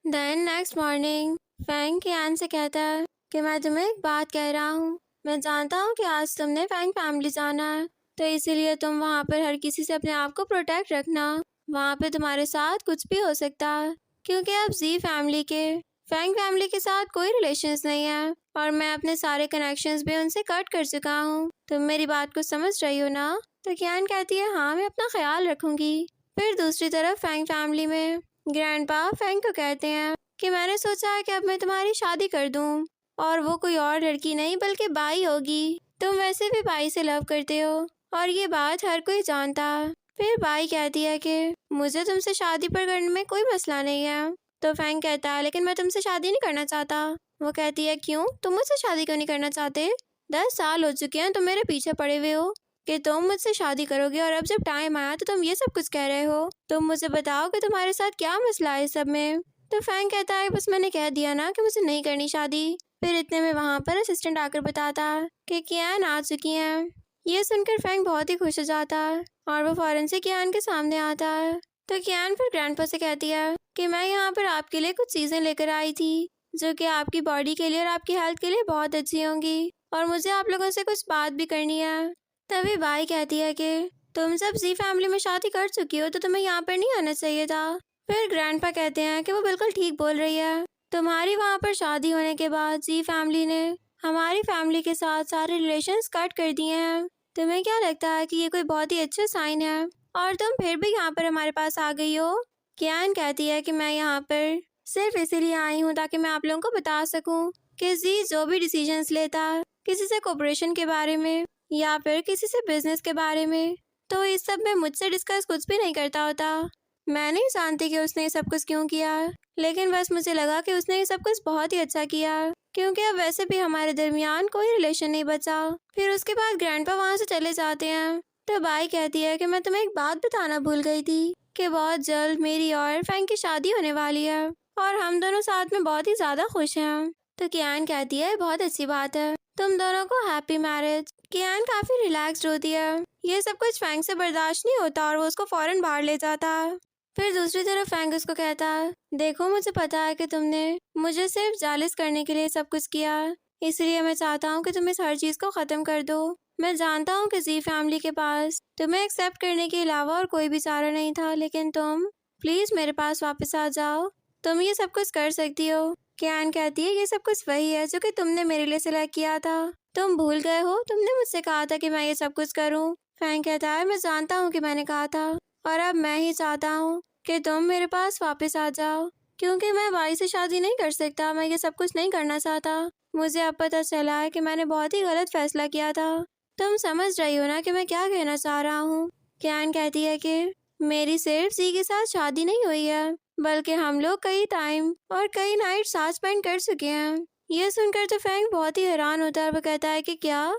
देन नेक्स्ट मॉर्निंग फैंग कियान से कहता है कि मैं तुम्हें एक बात कह रहा हूँ। मैं जानता हूँ कि आज तुमने फैंग फैमिली जाना है तो इसीलिए तुम वहाँ पर हर किसी से अपने आप को प्रोटेक्ट रखना। वहाँ पे तुम्हारे साथ कुछ भी हो सकता है क्योंकि अब जी फैमिली के फैंग फैमिली के साथ कोई रिलेशंस नहीं है और मैं अपने सारे कनेक्शंस भी उनसे कट कर चुका हूँ। तुम मेरी बात को समझ रही हो ना। तो कियान कहती है हाँ मैं अपना ख्याल रखूंगी। फिर दूसरी तरफ फैंग फैमिली में ग्रैंडपा फैंग को कहते हैं कि मैंने सोचा है कि अब मैं तुम्हारी शादी कर दूं और वो कोई और लड़की नहीं बल्कि बाई होगी। तुम वैसे भी बाई से लव करते हो और ये बात हर कोई जानता है। फिर बाई कहती है कि मुझे तुमसे शादी पर करने में कोई मसला नहीं है। तो फैंग कहता है लेकिन मैं तुमसे शादी नहीं करना चाहता। वो कहती है क्यों, तुम मुझसे शादी क्यों नहीं करना चाहते? 10 साल हो चुके हैं तुम मेरे पीछे पड़े हुए हो कि तुम मुझसे शादी करोगे और अब जब टाइम आया तो तुम ये सब कुछ कह रहे हो। तुम मुझे बताओ कि तुम्हारे साथ क्या मसला है सब में। तो फैंग कहता है बस मैंने कह दिया ना कि मुझे नहीं करनी शादी। फिर इतने में वहाँ पर असिस्टेंट आकर बताता है कि कियान आ चुकी है। ये सुनकर फैंग बहुत ही खुश हो जाता है और वो फौरन से कियान के सामने आता है। तो कियान फिर ग्रैंडपा से कहती है कि मैं यहाँ पर आपके लिए कुछ चीज़ें लेकर आई थी जो कि आपकी बॉडी के लिए और आपकी हेल्थ के लिए बहुत अच्छी होंगी और मुझे आप लोगों से कुछ बात भी करनी है। तभी बाई कहती है कि तुम जब जी फैमिली में शादी कर चुकी हो तो तुम्हें यहाँ पर नहीं आना चाहिए था। फिर ग्रैंडपा कहते हैं कि वो बिल्कुल ठीक बोल रही है। तुम्हारी वहाँ पर शादी होने के बाद जी फैमिली ने हमारी फैमिली के साथ सारे रिलेशंस कट कर दिए हैं। तुम्हें क्या लगता है कि ये कोई बहुत ही अच्छा साइन है और तुम फिर भी यहाँ पर हमारे पास आ गई हो? कियान कहती है कि मैं यहाँ पर सिर्फ इसीलिए आई हूँ ताकि मैं आप लोगों को बता सकूँ कि जी जो भी डिसीजंस लेता है किसी से कोऑपरेशन के बारे में या फिर किसी से बिजनेस के बारे में तो इस सब में मुझसे डिस्कस कुछ भी नहीं करता होता। मैं नहीं जानती कि उसने ये सब कुछ क्यों किया लेकिन बस मुझे लगा कि उसने ये सब कुछ बहुत ही अच्छा किया क्योंकि अब वैसे भी हमारे दरमियान कोई रिलेशन नहीं बचा। फिर उसके बाद ग्रैंडपा वहाँ से चले जाते हैं। तो बाई कहती है कि मैं तुम्हें एक बात बताना भूल गई थी कि बहुत जल्द मेरी और फैंग की शादी होने वाली है और हम दोनों साथ में बहुत ही ज़्यादा खुश हैं। तो कियान कहती है बहुत अच्छी बात है, तुम दोनों को हैप्पी मैरिज। कियान काफ़ी रिलैक्स्ड होती है। ये सब कुछ फैंग से बर्दाश्त नहीं होता और वो उसको फौरन बाहर ले जाता है। फिर दूसरी तरफ फैंग उसको कहता है, देखो मुझे पता है कि तुमने मुझे सिर्फ जालिस करने के लिए सब कुछ किया, इसलिए मैं चाहता हूँ कि तुम इस हर चीज़ को ख़त्म कर दो। मैं जानता हूँ कि जी फैमिली के पास तुम्हें एक्सेप्ट करने के अलावा और कोई भी चारा नहीं था, लेकिन तुम प्लीज़ मेरे पास वापस आ जाओ। तुम ये सब कुछ कर सकती हो। कैन कहती है, ये सब कुछ वही है जो कि तुमने मेरे लिए सिलेक्ट किया था। तुम भूल गए हो, तुमने मुझसे कहा था कि मैं ये सब कुछ करूँ। फैंग कहता है, मैं जानता हूँ कि मैंने कहा था, और अब मैं ही चाहता हूँ कि तुम मेरे पास वापस आ जाओ, क्योंकि मैं भाई से शादी नहीं कर सकता। मैं ये सब कुछ नहीं करना चाहता। मुझे अब पता चला है कि मैंने बहुत ही गलत फैसला किया था। तुम समझ रही हो ना कि मैं क्या कहना चाह रहा हूँ। कैन कहती है कि मेरी सिर्फ जी के साथ शादी नहीं हुई है, बल्कि हम लोग कई टाइम और कई नाइट साथ स्पेंड कर चुके हैं। ये सुनकर तो फैंग बहुत ही हैरान होता है। वो कहता है कि क्या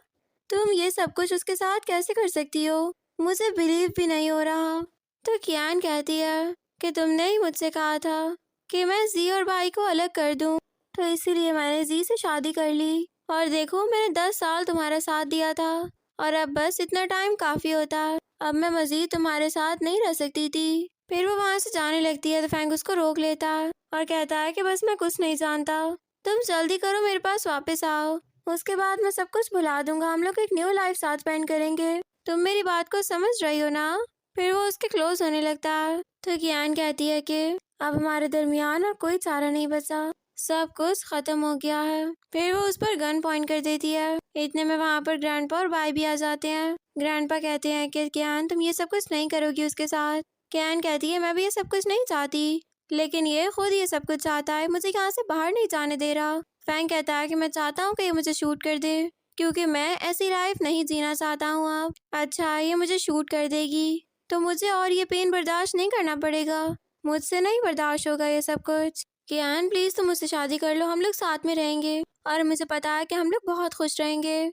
तुम ये सब कुछ उसके साथ कैसे कर सकती हो? मुझे बिलीव भी नहीं हो रहा। तो कियान कहती है कि तुमने ही मुझसे कहा था कि मैं जी और भाई को अलग कर दूं, तो इसीलिए मैंने जी से शादी कर ली। और देखो, मैंने 10 साल तुम्हारा साथ दिया था, और अब बस इतना टाइम काफी होता है। अब मैं मजीद तुम्हारे साथ नहीं रह सकती थी। फिर वो वहाँ से जाने लगती है तो फैंग उसको रोक लेता है और कहता है कि बस मैं कुछ नहीं जानता, तुम जल्दी करो, मेरे पास वापस आओ। उसके बाद मैं सब कुछ भुला दूंगा, हम लोग एक न्यू लाइफ साथ स्पेंड करेंगे। तुम मेरी बात को समझ रही हो ना? फिर वो उसके क्लोज होने लगता है तो कियान कहती है कि अब हमारे दरमियान और कोई चारा नहीं बचा, सब कुछ खत्म हो गया है। फिर वो उस पर गन पॉइंट कर देती है। इतने में वहाँ पर ग्रैंडपा और बाई भी आ जाते हैं। ग्रैंडपा कहते हैं कि कियान तुम ये सब कुछ नहीं करोगी उसके साथ। कियान कहती है, मैं भी ये सब कुछ नहीं चाहती, लेकिन ये खुद ये सब कुछ चाहता है, मुझे यहाँ से बाहर नहीं जाने दे रहा। फैंग कहता है कि मैं चाहता हूँ कि ये मुझे शूट कर दे, क्योंकि मैं ऐसी लाइफ नहीं जीना चाहता हूँ अब। अच्छा, ये मुझे शूट कर देगी तो मुझे और ये पेन बर्दाश्त नहीं करना पड़ेगा। मुझसे नहीं बर्दाश्त होगा ये सब कुछ। कियान प्लीज तुम मुझसे शादी कर लो, हम लोग साथ में रहेंगे और मुझे पता है कि हम लोग बहुत खुश रहेंगे।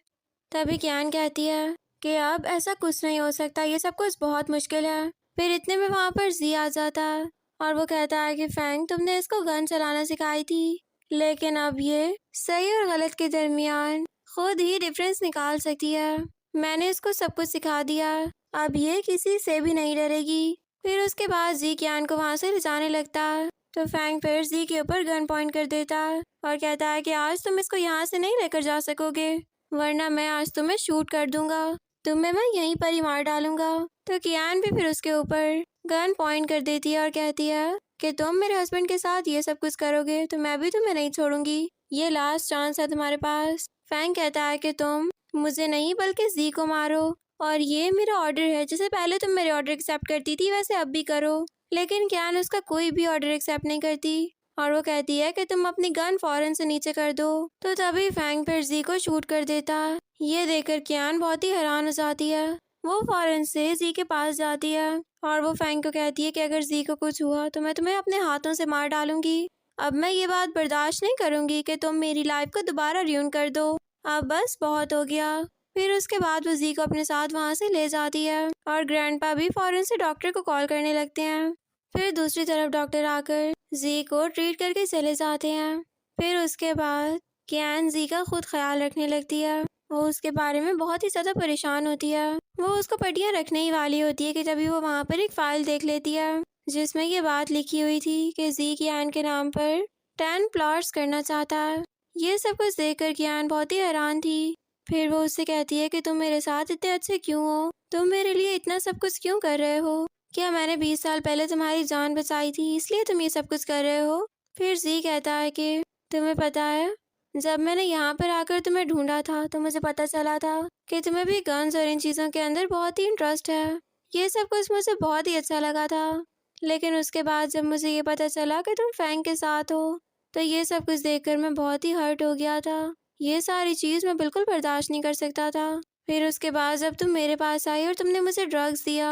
तभी कियान कहती है कि अब ऐसा कुछ नहीं हो सकता, ये सब कुछ बहुत मुश्किल है। फिर इतने में वहाँ पर जी आ जाता है और वो कहता है कि फैंग तुमने इसको गन चलाना सिखाई थी, लेकिन अब ये सही और गलत के दरमियान खुद ही डिफरेंस निकाल सकती है। मैंने इसको सब कुछ सिखा दिया, अब ये किसी से भी नहीं डरेगी। फिर उसके बाद जी कियान को वहाँ से ले जाने लगता है तो फैंग फिर जी के ऊपर गन पॉइंट कर देता है और कहता है कि आज तुम इसको यहाँ से नहीं लेकर जा सकोगे, वरना मैं आज तुम्हें शूट कर दूंगा, तुम्हें मैं यहीं पर ही मार डालूंगा। तो कियान भी फिर उसके ऊपर गन पॉइंट कर देती है और कहती है कि तुम मेरे हस्बैंड के साथ ये सब कुछ करोगे तो मैं भी तुम्हें नहीं छोड़ूंगी, ये लास्ट चांस है तुम्हारे पास। फैंग कहता है कि तुम मुझे नहीं बल्कि जी को मारो, और ये मेरा ऑर्डर है, जैसे पहले तुम मेरे ऑर्डर एक्सेप्ट करती थी वैसे अब भी करो। लेकिन कियान उसका कोई भी ऑर्डर एक्सेप्ट नहीं करती और वो कहती है कि तुम अपनी गन फौरन से नीचे कर दो। तो तभी फैंग फिर जी को शूट कर देता है। ये देखकर कियान बहुत ही हैरान हो जाती है। वो फौरन से जी के पास जाती है और वो फैंग को कहती है कि अगर जी को कुछ हुआ तो मैं तुम्हें अपने हाथों से मार डालूंगी। अब मैं ये बात बर्दाश्त नहीं करूंगी कि तुम मेरी लाइफ को दोबारा र्यून कर दो, अब बस बहुत हो गया। फिर उसके बाद वो जी को अपने साथ वहाँ से ले जाती है और ग्रैंडपा भी फौरन से डॉक्टर को कॉल करने लगते हैं। फिर दूसरी तरफ डॉक्टर आकर जी को ट्रीट करके चले जाते हैं। फिर उसके बाद कियान जी का खुद ख्याल रखने लगती है। वो उसके बारे में बहुत ही ज़्यादा परेशान होती है। वो उसको पट्टियाँ रखने ही वाली होती है कि तभी वो वहाँ पर एक फ़ाइल देख लेती है जिसमें ये बात लिखी हुई थी कि जी कियान के नाम पर 10 प्लॉट्स करना चाहता है। ये सब कुछ देखकर कियान बहुत ही हैरान थी। फिर वो उससे कहती है कि तुम मेरे साथ इतने अच्छे क्यों हो, तुम मेरे लिए इतना सब कुछ क्यों कर रहे हो, क्या मैंने 20 साल पहले तुम्हारी जान बचाई थी इसलिए तुम ये सब कुछ कर रहे हो। फिर जी कहता है कि तुम्हें पता है, जब मैंने यहाँ पर आकर तुम्हें ढूंढा था तो मुझे पता चला था कि तुम्हें भी गन्स और इन चीज़ों के अंदर बहुत ही इंटरेस्ट है। ये सब कुछ मुझे बहुत ही अच्छा लगा था, लेकिन उसके बाद जब मुझे ये पता चला कि तुम फैंग के साथ हो तो ये सब कुछ देखकर मैं बहुत ही हर्ट हो गया था। ये सारी चीज़ मैं बिल्कुल बर्दाश्त नहीं कर सकता था। फिर उसके बाद जब तुम मेरे पास आई और तुमने मुझे ड्रग्स दिया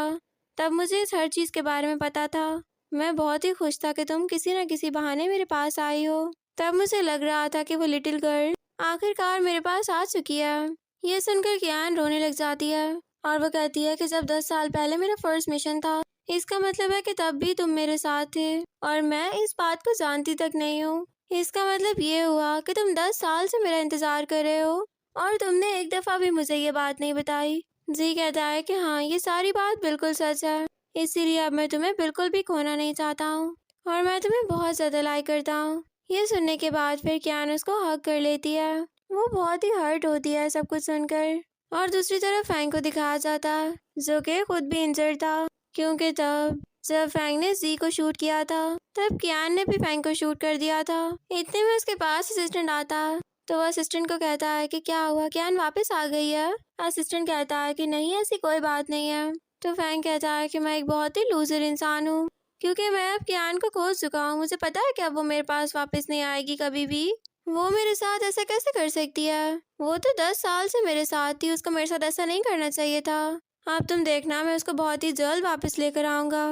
तब मुझे इस हर चीज़ के बारे में पता था। मैं बहुत ही खुश था कि तुम किसी न किसी बहाने मेरे पास आई हो। तब मुझे लग रहा था कि वो लिटिल गर्ल आखिरकार मेरे पास आ चुकी है। ये सुनकर कियान रोने लग जाती है और वो कहती है कि जब 10 साल पहले मेरा फर्स्ट मिशन था, इसका मतलब है कि तब भी तुम मेरे साथ थे और मैं इस बात को जानती तक नहीं हूँ। इसका मतलब ये हुआ कि तुम 10 साल से मेरा इंतजार कर रहे हो और तुमने एक दफ़ा भी मुझे ये बात नहीं बताई। जी कहता है कि हाँ, ये सारी बात बिल्कुल सच है, इसीलिए अब मैं तुम्हें बिल्कुल भी खोना नहीं चाहता हूँ और मैं तुम्हें बहुत ज़्यादा लाइक करता हूँ। ये सुनने के बाद फिर कियान उसको हग कर लेती है। वो बहुत ही हर्ट होती है सब कुछ सुनकर। और दूसरी तरफ फैंग को दिखाया जाता है, जो कि खुद भी इंजर्ड था, क्योंकि तब जब फैंग ने जी को शूट किया था, तब कियान ने भी फैंग को शूट कर दिया था। इतने में उसके पास असिस्टेंट आता है, तो वो असिस्टेंट को कहता है कि क्या हुआ, कियान वापस आ गई है। असिस्टेंट कहता है कि नहीं, ऐसी कोई बात नहीं है। तो फैंग कहता है कि मैं एक बहुत ही लूजर इंसान हूँ, क्योंकि मैं अब कियान को खो चुका हूँ। मुझे पता है कि अब वो मेरे पास वापस नहीं आएगी कभी भी। वो मेरे साथ ऐसा कैसे कर सकती है? वो तो 10 साल से मेरे साथ थी, उसको मेरे साथ ऐसा नहीं करना चाहिए था। अब तुम देखना, मैं उसको बहुत ही जल्द वापस लेकर आऊंगा।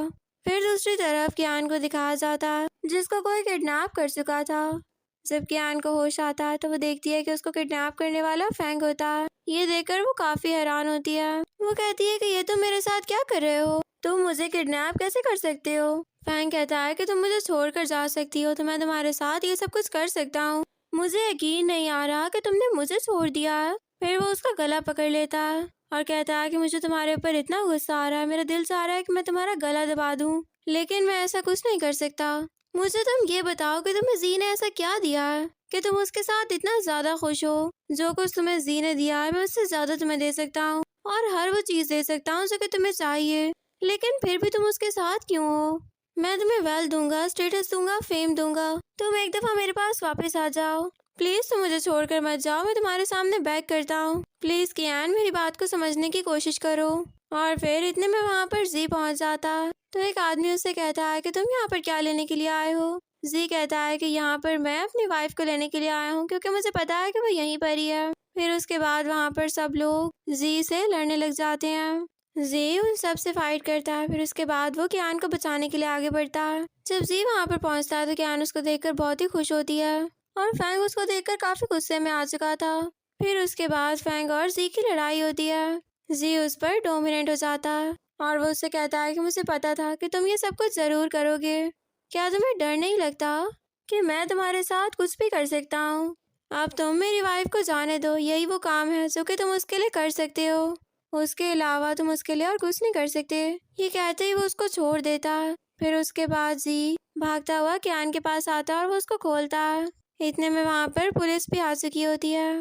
फिर दूसरी तरफ कियान को दिखाया जाता है, जिसको कोई किडनैप कर चुका था। जब कियान को होश आता है तो वो देखती है कि उसको किडनैप करने वाला फैंग होता है। ये देखकर वो काफी हैरान होती है। वो कहती है कि ये तुम मेरे साथ क्या कर रहे हो? तुम मुझे किडनैप कैसे कर सकते हो? फैंग कहता है कि तुम मुझे छोड़कर जा सकती हो तो मैं तुम्हारे साथ ये सब कुछ कर सकता हूँ। मुझे यकीन नहीं आ रहा कि तुमने मुझे छोड़ दिया है। फिर वो उसका गला पकड़ लेता है और कहता है कि मुझे तुम्हारे ऊपर इतना गुस्सा आ रहा है, मेरा दिल चाह रहा है कि मैं तुम्हारा गला दबा दूं, लेकिन मैं ऐसा कुछ नहीं कर सकता। मुझे तुम ये बताओ कि तुम्हें जी ने ऐसा क्या दिया है कि तुम उसके साथ इतना ज्यादा खुश हो? जो कुछ तुम्हें जी ने दिया है मैं उससे ज्यादा तुम्हें दे सकता हूँ और हर वो चीज दे सकता हूँ जो कि तुम्हें चाहिए, लेकिन फिर भी तुम उसके साथ क्यों हो? मैं तुम्हें वेल्थ दूंगा, स्टेटस दूंगा, फेम दूंगा, तुम एक दफा मेरे पास वापस आ जाओ। प्लीज तुम मुझे छोड़कर मत जाओ, मैं तुम्हारे सामने बैक करता हूँ। प्लीज कियान, मेरी बात को समझने की कोशिश करो। और फिर इतने में वहाँ पर जी पहुँच जाता है, तो एक आदमी उससे कहता है कि तुम यहाँ पर क्या लेने के लिए आए हो? जी कहता है कि यहाँ पर मैं अपनी वाइफ को लेने के लिए आया हूँ, क्योंकि मुझे पता है कि वो यहीं पर ही है। फिर उसके बाद वहाँ पर सब लोग जी से लड़ने लग जाते हैं। जी उन सब से फाइट करता है। फिर उसके बाद वो कियान को बचाने के लिए आगे बढ़ता है। जब जी वहाँ पर पहुँचता है तो कियान उसको देखकर बहुत ही खुश होती है और फैंग उसको देखकर काफी गुस्से में आ चुका था। फिर उसके बाद फैंग और जी की लड़ाई होती है। जी उस पर डोमिनेट हो जाता है और वो उससे कहता है कि मुझे पता था कि तुम ये सब कुछ जरूर करोगे। क्या तुम्हें डर नहीं लगता कि मैं तुम्हारे साथ कुछ भी कर सकता हूँ? अब तुम मेरी वाइफ को जाने दो, यही वो काम है जो कि तुम उसके लिए कर सकते हो। उसके अलावा तुम उसके लिए और कुछ नहीं कर सकते। ये कहते ही वो उसको छोड़ देता है। फिर उसके बाद जी भागता हुआ कियान के पास आता है और वो उसको खोलता है। इतने में वहाँ पर पुलिस भी आ चुकी होती है।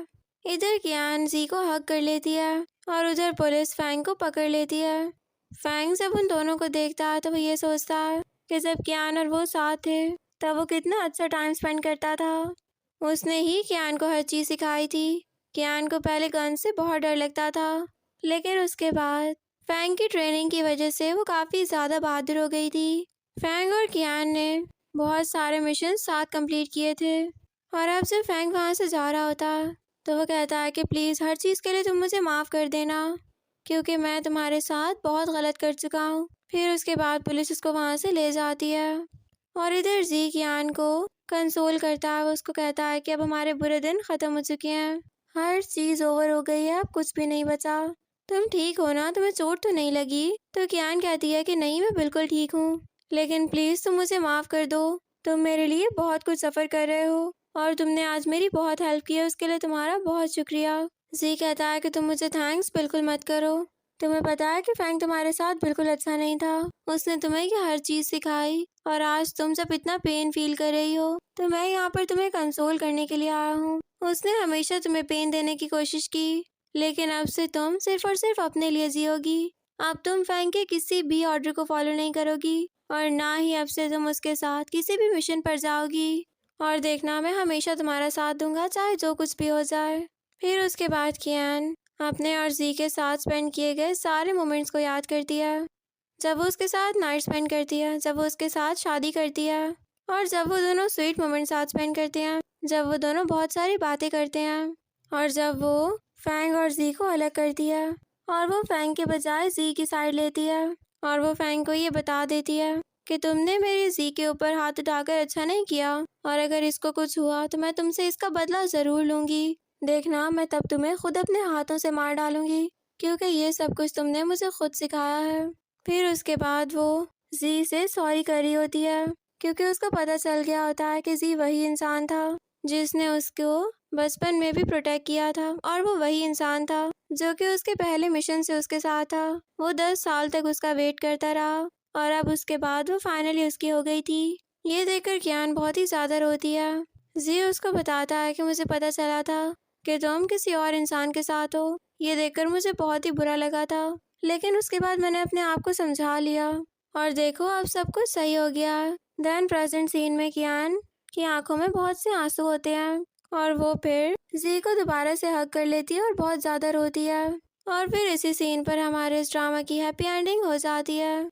इधर कियान जी को हक कर लेती है और उधर पुलिस फैंग को पकड़ लेती है। फैंग जब उन दोनों को देखता है तो वो ये सोचता है कि जब कियान और वो साथ थे तब वो कितना अच्छा टाइम स्पेंड करता था। उसने ही कियान को हर चीज़ सिखाई थी। कियान को पहले गन से बहुत डर लगता था, लेकिन उसके बाद फैंग की ट्रेनिंग की वजह से वो काफ़ी ज़्यादा बहादुर हो गई थी। फैंग और कियान ने बहुत सारे मिशन साथ कंप्लीट किए थे और अब जब फैंग वहाँ से जा रहा होता तो वो कहता है कि प्लीज़ हर चीज़ के लिए तुम मुझे माफ़ कर देना, क्योंकि मैं तुम्हारे साथ बहुत गलत कर चुका हूँ। फिर उसके बाद पुलिस उसको वहाँ से ले जाती है और इधर जी कियान को कंसोल करता है। वो उसको कहता है कि अब हमारे बुरे दिन ख़त्म हो चुके हैं, हर चीज़ ओवर हो गई है, अब कुछ भी नहीं बचा। तुम ठीक हो ना? तुम्हें चोट तो नहीं लगी? तो कियान कहती है कि नहीं, मैं बिल्कुल ठीक हूँ, लेकिन प्लीज़ तुम मुझे माफ़ कर दो। तुम मेरे लिए बहुत कुछ सफ़र कर रहे हो और तुमने आज मेरी बहुत हेल्प की है, उसके लिए तुम्हारा बहुत शुक्रिया। जी कहता है कि तुम मुझे थैंक्स बिल्कुल मत करो। तुम्हें पता है कि फैंग तुम्हारे साथ बिल्कुल अच्छा नहीं था। उसने तुम्हें ये हर चीज़ सिखाई और आज तुम जब इतना पेन फील कर रही हो तो मैं यहाँ पर तुम्हें कंसोल करने के लिए आया हूँ। उसने हमेशा तुम्हें पेन देने की कोशिश की, लेकिन अब से तुम सिर्फ और सिर्फ अपने लिए जियोगी। अब तुम फैंग के किसी भी ऑर्डर को फॉलो नहीं करोगी और ना ही अब से तुम उसके साथ किसी भी मिशन पर जाओगी। और देखना, मैं हमेशा तुम्हारा साथ दूंगा, चाहे जो कुछ भी हो जाए। फिर उसके बाद कियान अपने और जी के साथ स्पेंड किए गए सारे मोमेंट्स को याद करती है। जब वो उसके साथ नाइट स्पेंड करती है, जब वो उसके साथ शादी करती है और जब वो दोनों स्वीट मोमेंट्स साथ स्पेंड करते हैं, जब वो दोनों बहुत सारी बातें करते हैं और जब वो फैंग और जी को अलग करती है और वो फैंग के बजाय जी की साइड लेती है और वो फैंग को ये बता देती है कि तुमने मेरी जी के ऊपर हाथ उठाकर अच्छा नहीं किया और अगर इसको कुछ हुआ तो मैं तुमसे इसका बदला ज़रूर लूँगी। देखना, मैं तब तुम्हें खुद अपने हाथों से मार डालूंगी, क्योंकि ये सब कुछ तुमने मुझे खुद सिखाया है। फिर उसके बाद वो जी से सॉरी कर रही होती है, क्योंकि उसको पता चल गया होता है कि जी वही इंसान था जिसने उसको बचपन में भी प्रोटेक्ट किया था, और वो वही इंसान था जो कि उसके पहले मिशन से उसके साथ था। वो 10 साल तक उसका वेट करता रहा और अब उसके बाद वो फाइनली उसकी हो गई थी। ये देखकर कियान बहुत ही ज्यादा रोती है। जी उसको बताता है कि मुझे पता चला था कि तुम किसी और इंसान के साथ हो। ये देखकर मुझे बहुत ही बुरा लगा था, लेकिन उसके बाद मैंने अपने आप को समझा लिया और देखो अब सब कुछ सही हो गया। देन प्रेजेंट सीन में कियान की आंखों में बहुत से आंसू होते हैं और वो फिर जी को दोबारा से हग कर लेती है और बहुत ज्यादा रोती है। और फिर इसी सीन पर हमारे इस ड्रामा की हैप्पी एंडिंग हो जाती है।